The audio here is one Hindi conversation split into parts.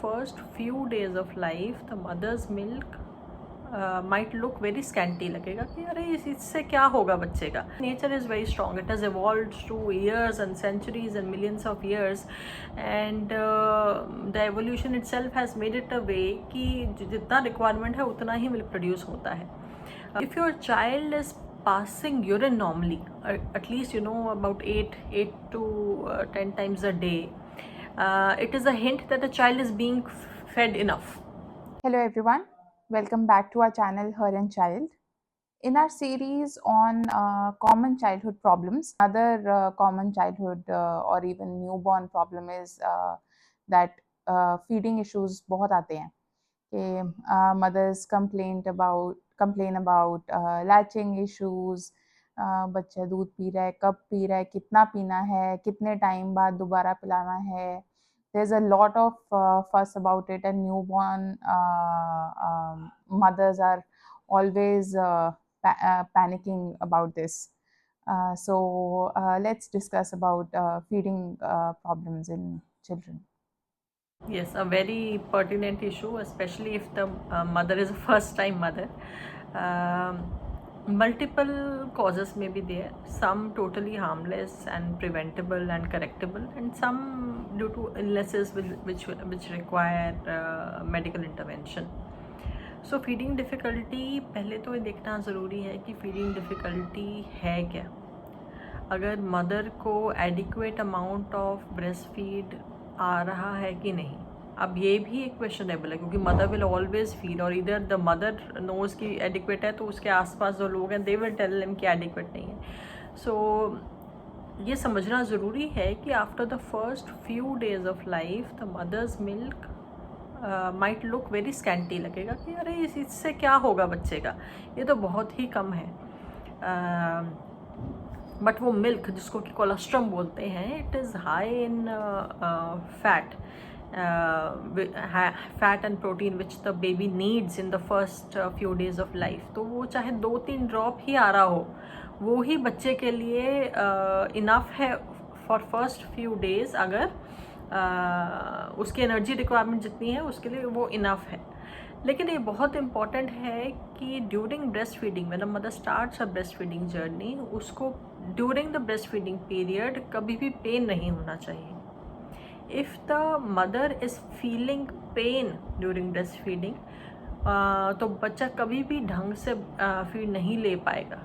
First few days of life, the mother's milk might look very scanty. लगेगा कि अरे इससे क्या होगा बच्चे का. Nature is very strong. It has evolved through years and centuries and millions of years, and the evolution itself has made it a way कि जितना requirement है उतना ही milk produce होता है. If your child is passing urine normally, at least about 8 to 10 times a day, it is a hint that the child is being fed enough. Hello everyone, welcome back to our channel Her and Child. In our series on common childhood problems, another common childhood or even newborn problem is that feeding issues बहुत आते हैं कि mothers complain about latching issues. बच्चा दूध पी रहा है, कब पी रहा है, कितना पीना है, कितने टाइम बाद दोबारा पिलाना है. There's a lot of fuss about it, and newborn mothers are always panicking about this. So let's discuss about feeding problems in children. Yes, a very pertinent issue, especially if the mother is a first-time mother. Multiple causes may be there, some totally harmless and preventable and correctable, and some due to illnesses which require medical intervention. So feeding difficulty, पहले तो ये देखना ज़रूरी है कि फीडिंग डिफ़िकल्टी है क्या. अगर मदर को adequate amount of breast feed आ रहा है कि नहीं. अब ये भी एक क्वेश्चनेबल है क्योंकि मदर विल ऑलवेज फीड, और इधर द मदर नोज़ की एडिक्वेट है तो उसके आसपास जो लोग हैं दे विल टेल देम कि एडिक्वेट नहीं है. सो ये समझना ज़रूरी है कि after the first few days of life the mother's milk might look very scanty. लगेगा कि अरे इससे क्या होगा बच्चे का, ये तो बहुत ही कम है. बट वो मिल्क जिसको कि कोलेस्ट्रम बोलते हैं, it is high in fat and protein which the baby needs in the first few days of life. तो वो चाहे 2-3 ड्रॉप ही आ रहा हो, वो ही बच्चे के लिए इनफ है फॉर फर्स्ट फ्यू डेज. अगर उसकी एनर्जी रिक्वायरमेंट जितनी है उसके लिए वो इनफ है. लेकिन ये बहुत इम्पॉर्टेंट है कि during breast feeding, when a mother starts a breast feeding journey, उसको during the breast feeding period कभी भी पेन नहीं होना चाहिए. If the mother is feeling pain during breast feeding, तो बच्चा कभी भी ढंग से फीड नहीं ले पाएगा.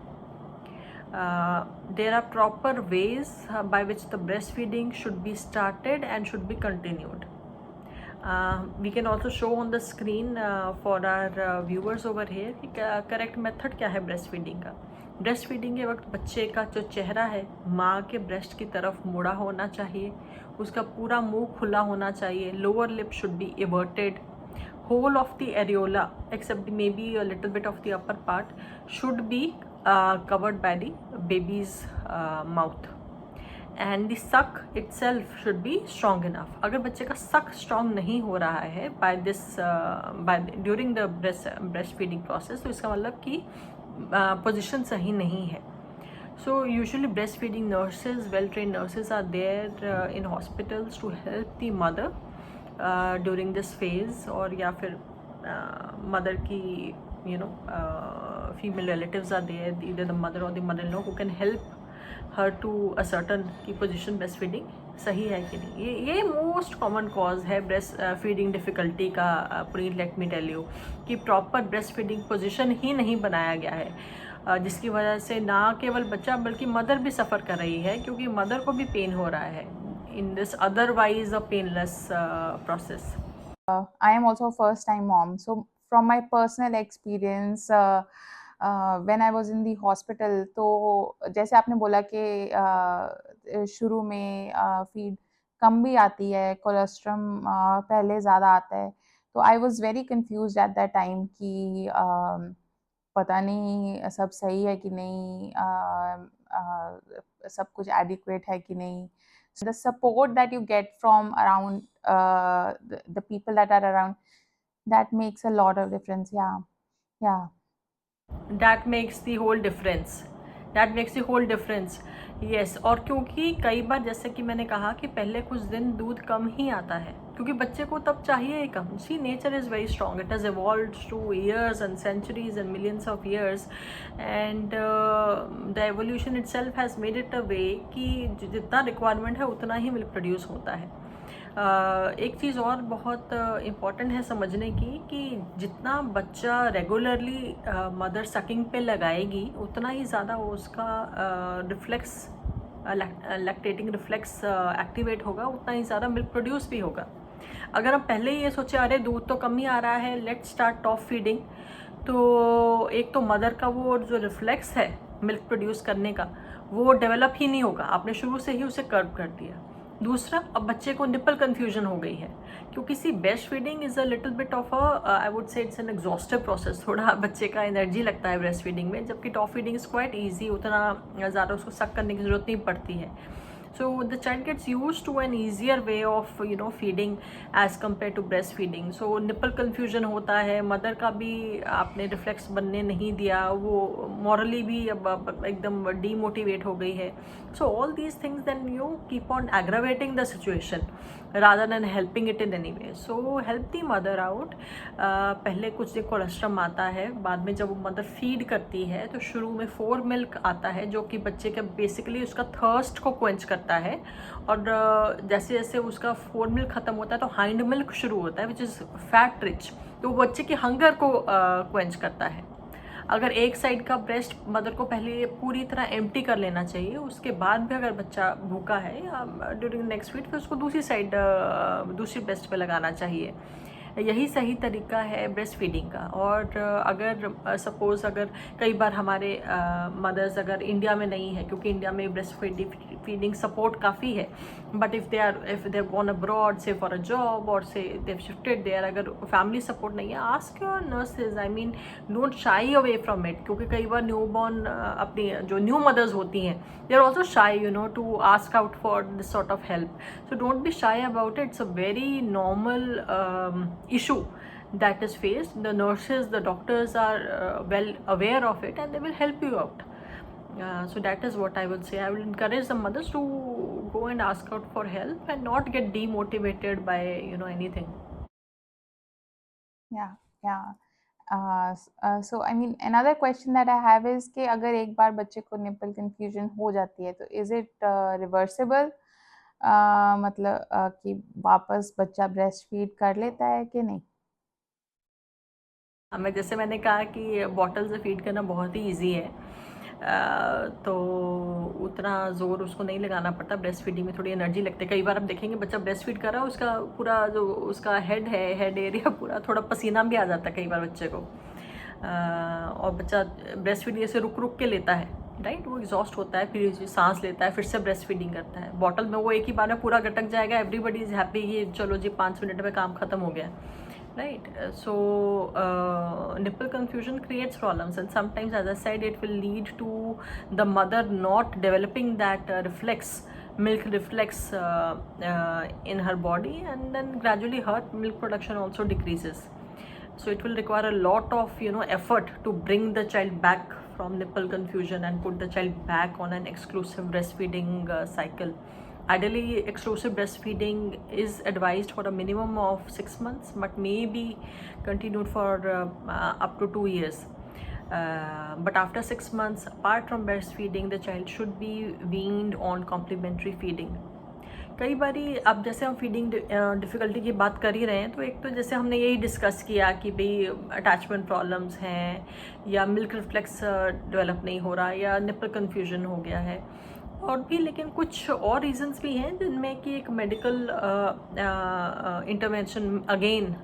There are proper ways by which the breastfeeding should be started and should be continued. We can also show on the screen for our viewers over here कि correct method क्या है breastfeeding का. breastfeeding के वक्त बच्चे का जो चेहरा है माँ के breast की तरफ मुड़ा होना चाहिए, उसका पूरा मुंह खुला होना चाहिए, lower lip should be everted, whole of the areola except maybe a little bit of the upper part should be covered by the baby's mouth, and the suck itself should be strong enough. अगर बच्चे का suck strong नहीं हो रहा है during the breastfeeding process, तो इसका मतलब कि position सही नहीं है. So usually breastfeeding nurses, well-trained nurses are there in hospitals to help the mother during this phase. और या फिर mother की female relatives are there, either the mother or the mother-in-law, who can help her to ascertain की position breastfeeding सही है कि नहीं. ये मोस्ट कॉमन कॉज है ब्रेस्ट फीडिंग डिफ़िकल्टी का. Please let me tell you कि प्रॉपर ब्रेस्ट फीडिंग पोजिशन ही नहीं बनाया गया है, जिसकी वजह से ना केवल बच्चा बल्कि मदर भी सफ़र कर रही है क्योंकि मदर को भी पेन हो रहा है in this otherwise a painless process. I am also a first time mom, so from my personal experience when I was in the hospital, तो जैसे आपने बोला कि शुरू में फीड कम भी आती है, कोलेस्ट्रम पहले ज़्यादा आता है, तो I was very confuse at that time कि पता नहीं सब सही है कि नहीं, सब कुछ एडिक्वेट है कि नहीं. The support that you get from around the people that are around, that makes a lot of difference. Yeah. That makes the whole difference. Yes, और क्योंकि कई बार जैसे कि मैंने कहा कि पहले कुछ दिन दूध कम ही आता है, क्योंकि बच्चे को तब चाहिए ही कम. See, nature is very strong. It has evolved through years and centuries and millions of years, and the evolution itself has made it a way कि जितना रिक्वायरमेंट है उतना ही मिल्क प्रोड्यूस होता है. एक चीज़ और बहुत इम्पॉर्टेंट है समझने की कि जितना बच्चा रेगुलरली मदर सकिंग पे लगाएगी उतना ही ज़्यादा उसका रिफ्लेक्स लैक्टेटिंग रिफ्लेक्स एक्टिवेट होगा, उतना ही ज़्यादा मिल्क प्रोड्यूस भी होगा. अगर हम पहले ही ये सोचे अरे दूध तो कम ही आ रहा है, लेट स्टार्ट टॉप फीडिंग, तो एक तो मदर का वो जो रिफ्लेक्स है मिल्क प्रोड्यूस करने का वो डेवलप ही नहीं होगा, आपने शुरू से ही उसे कर्व कर दिया. दूसरा, अब बच्चे को निपल कन्फ्यूजन हो गई है, क्योंकि see breast feeding is a little bit of I would say it's an exhaustive process. थोड़ा बच्चे का एनर्जी लगता है ब्रेस्ट फीडिंग में, जबकि top feeding is quite easy, उतना ज़्यादा उसको सक करने की ज़रूरत नहीं पड़ती है. So the child gets used to an easier way of feeding as compared to breastfeeding. So nipple confusion होता है, मदर का भी आपने रिफ्लेक्स बनने नहीं दिया, वो मॉरली भी अब एकदम डीमोटिवेट हो गई है. So all these things then you keep on aggravating the situation rather than helping it in any way. So help the mother out. पहले कुछ दिन कोलेस्ट्रम आता है, बाद में जब वो मदर फीड करती है तो शुरू में 4 मिल्क आता है जो कि बच्चे के बेसिकली उसका थर्स्ट को क्वेंच करता है, और जैसे जैसे उसका 4 मिल्क ख़त्म होता है तो हाइंड मिल्क शुरू होता है विच इज़ फैट रिच, तो बच्चे के हंगर को क्वेंच करता है. अगर एक साइड का ब्रेस्ट मदर को पहले पूरी तरह एम्प्टी कर लेना चाहिए, उसके बाद भी अगर बच्चा भूखा है या ड्यूरिंग नेक्स्ट फीड फिर उसको दूसरी साइड दूसरी ब्रेस्ट पे लगाना चाहिए. यही सही तरीका है ब्रेस्ट फीडिंग का. और अगर सपोज़ अगर कई बार हमारे मदर्स अगर इंडिया में नहीं है, क्योंकि इंडिया में ब्रेस्ट फीडिंग सपोर्ट काफ़ी है, but if they gone abroad से फॉर अ जॉब और से दे शिफ्टेड देयर, अगर फैमिली सपोर्ट नहीं है, ask your nurses. I mean don't shy away from it, क्योंकि कई बार न्यू बॉर्न अपनी जो न्यू मदर्स होती हैं they are also shy to ask out for this sort of help. So don't be shy about it. It's a very normal issue that is faced. The nurses, the doctors are well aware of it and they will help you out. So that is what I would say. I will encourage the mothers to go and ask out for help and not get demotivated by anything. Yeah. So I mean another question that I have is कि अगर एक बार बच्चे को nipple confusion हो जाती है तो is it reversible? मतलब कि वापस बच्चा ब्रेस्ट फीड कर लेता है कि नहीं? जैसे मैंने कहा कि बॉटल से फीड करना बहुत ही ईजी है, तो उतना ज़ोर उसको नहीं लगाना पड़ता. ब्रेस्ट फीडिंग में थोड़ी एनर्जी लगती है. कई बार आप देखेंगे बच्चा ब्रेस्ट फीड कर रहा है, उसका पूरा जो उसका हेड है, हेड एरिया पूरा थोड़ा पसीना भी आ जाता है कई बार बच्चे को, और बच्चा ब्रेस्ट फीडिंग ऐसे रुक रुक के लेता है, राइट. वो एग्जॉस्ट होता है, फिर सांस लेता है, फिर से ब्रेस्ट फीडिंग करता है. बॉटल में वो एक ही बार में पूरा गटक जाएगा, एवरीबडी इज़ हैप्पी कि चलो जी 5 मिनट में काम ख़त्म हो गया, right. So nipple confusion creates problems, and sometimes, as I said, it will lead to the mother not developing that milk reflex in her body, and then gradually her milk production also decreases. So it will require a lot of effort to bring the child back from nipple confusion and put the child back on an exclusive breastfeeding cycle. Ideally, exclusive breastfeeding is advised for a minimum of 6 months, but may be continued for up to 2 years. But after 6 months, apart from breastfeeding, the child should be weaned on complementary feeding. कई बारी अब जैसे हम फीडिंग डिफ़िकल्टी की बात कर ही रहे हैं, तो एक तो जैसे हमने यही डिस्कस किया कि भाई अटैचमेंट प्रॉब्लम्स हैं, या मिल्क रिफ्लेक्स डेवलप नहीं हो रहा, या निपल कन्फ्यूजन हो गया है, और भी लेकिन कुछ और रीजंस भी हैं जिनमें कि एक medical intervention again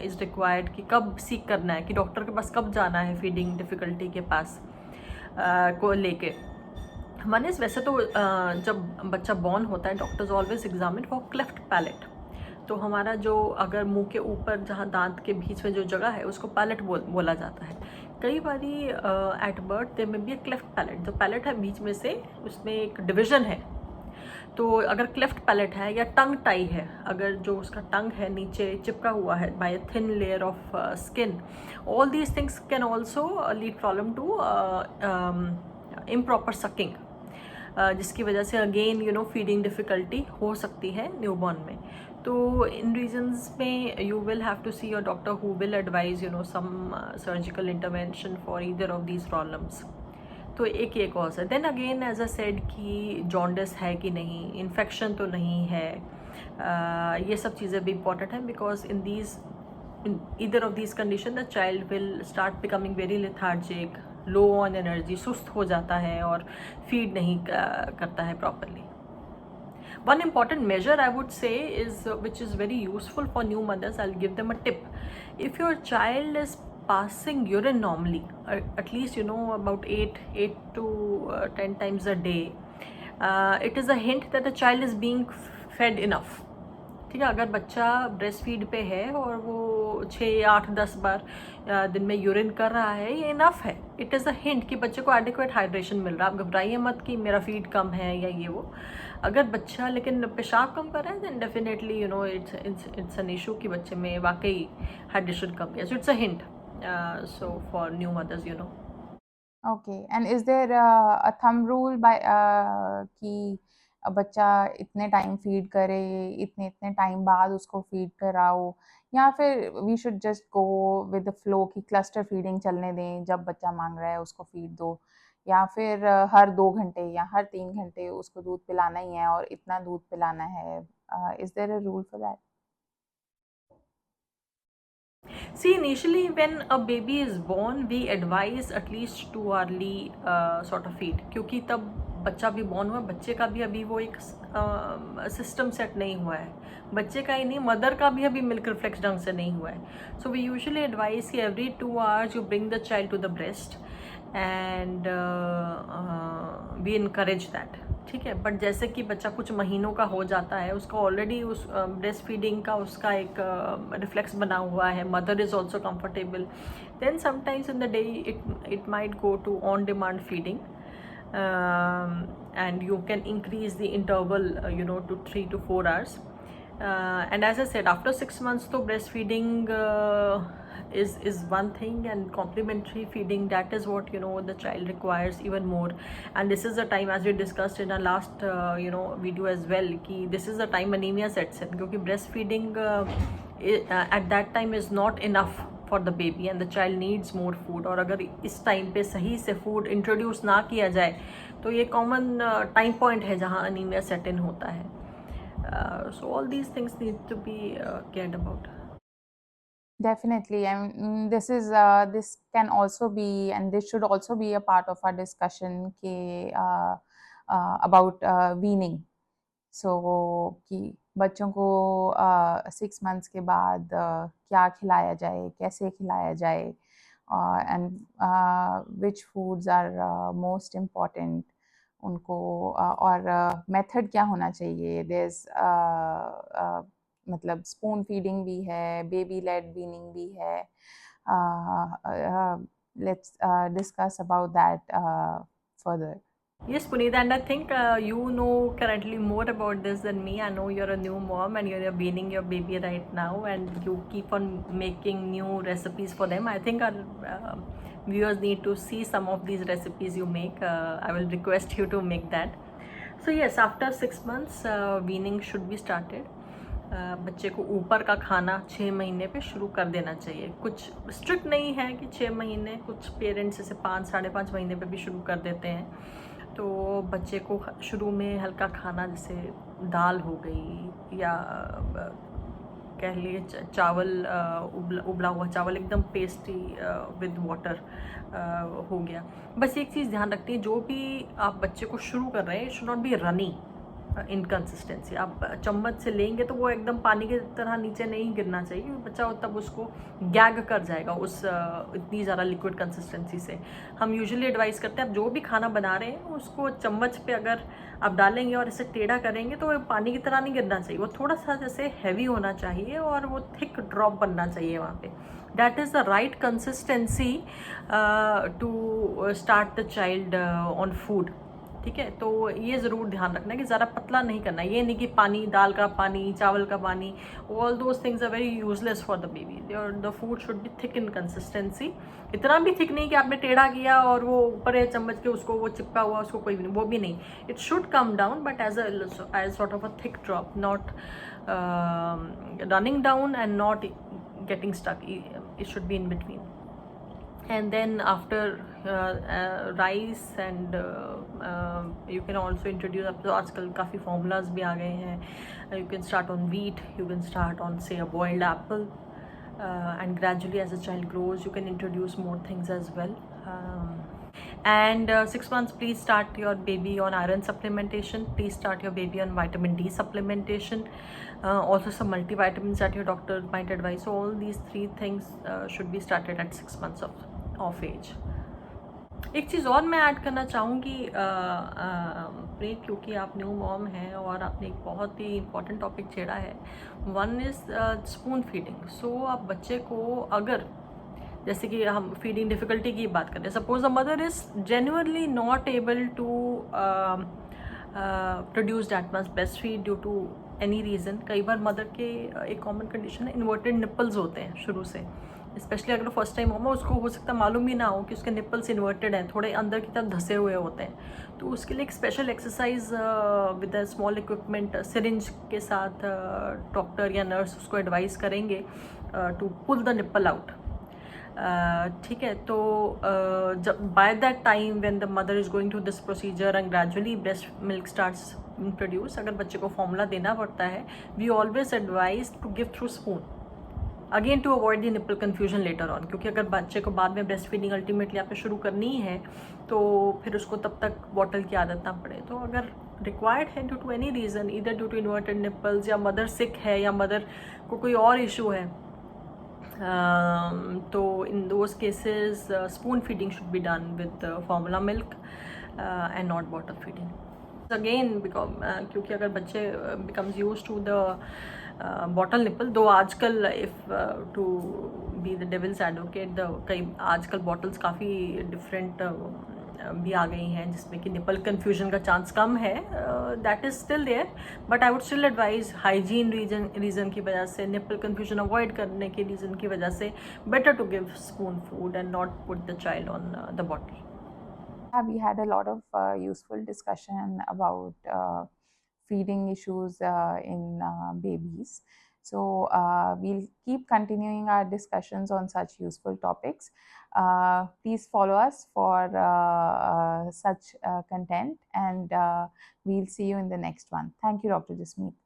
is required कि कब सीख करना है, कि डॉक्टर के पास कब जाना है फीडिंग डिफ़िकल्टी के पास को लेके. मनीष वैसे तो जब बच्चा बॉर्न होता है doctors always examine for cleft palate. तो हमारा जो अगर मुंह के ऊपर जहाँ दांत के बीच में जो जगह है उसको पैलेट बोला जाता है. कई बारी एट बर्थ देयर में बी ए क्लेफ्ट पैलेट. जो पैलेट है बीच में से उसमें एक डिवीजन है, तो अगर क्लेफ्ट पैलेट है या टंग टाई है, अगर जो उसका टंग है नीचे चिपका हुआ है by a thin layer of skin, all these things can also lead problem to improper sucking. जिसकी वजह से अगेन फीडिंग डिफ़िकल्टी हो सकती है न्यूबॉर्न में. तो इन रीजंस में you will have to see your doctor who will advise some surgical intervention for either of these problems. तो एक ये कॉज है. Then again as a said कि जॉन्डिस है कि नहीं, इन्फेक्शन तो नहीं है, ये सब चीज़ें भी इंपॉर्टेंट हैं because in either of these condition the child will start becoming very lethargic, low on energy, सुस्त हो जाता है और feed नहीं करता है properly. One important measure I would say is which is very useful for new mothers. I'll give them a tip. If your child is passing urine normally, at least about 8 to 10 times a day, it is a hint that the child is being fed enough. ठीक है. अगर बच्चा ब्रेस्ट फीड पे है और वो 6, 8, 10 बार दिन में यूरिन कर रहा है, ये इनफ है. इट इज़ अ हिंट कि बच्चे को एडिक्वेट हाइड्रेशन मिल रहा है. आप घबराइए मत कि मेरा फीड कम है या ये वो. अगर बच्चा लेकिन पेशाब कम कर रहा है then definitely it's an issue कि बच्चे में वाकई हाइड्रेशन कम है. So it's a hint so for new mothers Okay, and is there a thumb rule by कि बच्चा इतने टाइम फीड करे, इतने इतने टाइम बाद उसको फीड कराओ, या फिर we should just go with the flow कि क्लस्टर फीडिंग चलने दें, जब बच्चा मांग रहा है उसको फीड दो, या फिर हर 2 घंटे या हर 3 घंटे उसको दूध पिलाना ही है और इतना दूध पिलाना है. Is there a rule for that? See, initially when a baby is born, we advise at least 2 hourly sort of feed, क्योंकि तब बच्चा भी बॉर्न हुआ, बच्चे का भी अभी वो एक सिस्टम सेट नहीं हुआ है. बच्चे का ही नहीं, मदर का भी अभी मिल्क रिफ्लेक्स ढंग से नहीं हुआ है. सो वी यूजुअली एडवाइस कि every 2 hours you bring the child to the breast and we encourage that. ठीक है. बट जैसे कि बच्चा कुछ महीनों का हो जाता है, उसका ऑलरेडी उस ब्रेस्ट फीडिंग का उसका एक रिफ्लेक्स बना हुआ है, mother is also comfortable, then sometimes in the day it might go to on demand feeding and you can increase the interval to 3 to 4 hours. And as I said, after 6 months to breastfeeding is one thing, and complementary feeding, that is what the child requires even more. And this is the time, as we discussed in our last video as well, ki this is the time anemia sets in, because breastfeeding at that time is not enough for the baby and the child needs more food. और अगर इस टाइम पे सही से फूड इंट्रोड्यूस ना किया जाए तो ये कॉमन टाइम पॉइंट है जहाँ अनीमिया सेट इन होता है. So all these things need to be cared about. Definitely, and this can also be, and this should also be a part of our discussion about weaning. So कि बच्चों को 6 months के बाद क्या खिलाया जाए, कैसे खिलाया जाए, and which foods are most important उनको, और मेथड क्या होना चाहिए. there's मतलब स्पून फीडिंग भी है, बेबी लेड वीनिंग भी है. Let's discuss about that further. Yes, Puneet, and I think you know currently more about this than me. I know you're a new mom and you're weaning your baby right now, and you keep on making new recipes for them. I think our viewers need to see some of these recipes you make. I will request you to make that. So yes, after 6 months, weaning should be started. बच्चे को ऊपर का खाना 6 महीने पे शुरू कर देना चाहिए. कुछ स्ट्रिक्ट नहीं है कि 6 महीने, कुछ पेरेंट्स इसे 5, 5.5 महीने पे भी शुरू कर देते हैं. तो बच्चे को शुरू में हल्का खाना, जैसे दाल हो गई या कह लिए चावल, उबला हुआ चावल एकदम पेस्टी विद वाटर हो गया. बस एक चीज़ ध्यान रखती है, जो भी आप बच्चे को शुरू कर रहे हैं, it should not be runny inconsistency. आप चम्मच से लेंगे तो वो एकदम पानी की तरह नीचे नहीं गिरना चाहिए. बच्चा तब उसको गैग कर जाएगा उस इतनी ज़्यादा लिक्विड कंसिस्टेंसी से. हम यूजुअली एडवाइस करते हैं, आप जो भी खाना बना रहे हैं उसको चम्मच पे अगर आप डालेंगे और इसे टेढ़ा करेंगे तो वो पानी की तरह नहीं गिरना चाहिए. वो थोड़ा सा जैसे हैवी होना चाहिए और वो थिक ड्रॉप बनना चाहिए वहाँ पे. That is the right consistency to start the child on food. ठीक है। तो ये ज़रूर ध्यान रखना कि ज़्यादा पतला नहीं करना, ये नहीं कि पानी, दाल का पानी, चावल का पानी, all those things are very useless for the baby. और the food should be thick in consistency, इतना भी थिक नहीं कि आपने टेढ़ा किया और वो ऊपर है चम्मच के उसको वो चिपका हुआ, उसको कोई भी नहीं, वो भी नहीं। It should come down but as sort of a thick drop, not running down and not getting stuck. It should be in between. And then after rice and you can also introduce, अब तो आजकल काफ़ी formulas भी आ गए हैं. You can start on wheat, you can start on say a boiled apple, and gradually as a child grows you can introduce more things as well. And 6 months, please start your baby on iron supplementation, please start your baby on vitamin D supplementation, also some multivitamins that your doctor might advise. So all these 3 things should be started at 6 months of age. एक चीज़ और मैं ऐड करना चाहूँगी प्रीत, क्योंकि आप न्यू मॉम हैं और आपने एक बहुत ही इंपॉर्टेंट टॉपिक छेड़ा है. One is spoon feeding. So आप बच्चे को, अगर जैसे कि हम फीडिंग डिफ़िकल्टी की बात करें, suppose the mother is genuinely not able to produce that much breast feed due to any reason. कई बार मदर के एक कॉमन कंडीशन है, इन्वर्टेड निप्पल्स होते हैं शुरू से, स्पेशली अगर फर्स्ट टाइम हो, उसको हो सकता है मालूम भी ना हो कि उसके निप्पल्स इन्वर्टेड हैं, थोड़े अंदर की तरफ धसे हुए होते हैं. तो उसके लिए एक special exercise with a small equipment, syringe के साथ डॉक्टर या नर्स उसको एडवाइस करेंगे to pull the nipple out. ठीक है. तो जब by that time when the mother is going to this procedure and gradually breast milk starts produce, अगर बच्चे को फॉर्मूला देना पड़ता है, we always advise to give through spoon, again to avoid the nipple confusion later on. क्योंकि अगर बच्चे को बाद में ब्रेस्ट फीडिंग अल्टीमेटली आपने शुरू करनी है तो फिर उसको तब तक बॉटल की आदत ना पड़े. तो अगर रिक्वायर्ड है ड्यू टू एनी रीज़न, इधर ड्यू टू इन्वर्टेड निप्पल्स या मदर सिक है या मदर को कोई और इशू है, तो in those cases spoon feeding should be done with formula milk and not bottle feeding. Again, because क्योंकि अगर बच्चे becomes used to the bottle nipple, दो आजकल if to be the devil's advocate, the कई आजकल bottles काफ़ी different भी आ गई हैं जिसमें कि निपल कन्फ्यूजन का चांस कम है. That is still there, but I would still advise hygiene reason की वजह से, निपल कन्फ्यूजन अवॉइड करने के रीज़न की वजह से, better to give spoon food and not put the child on the bottle. We had a lot of useful discussion about feeding issues in babies. So we'll keep continuing our discussions on such useful topics. Please follow us for such content, and we'll see you in the next one. Thank you, Dr. Jasmeet.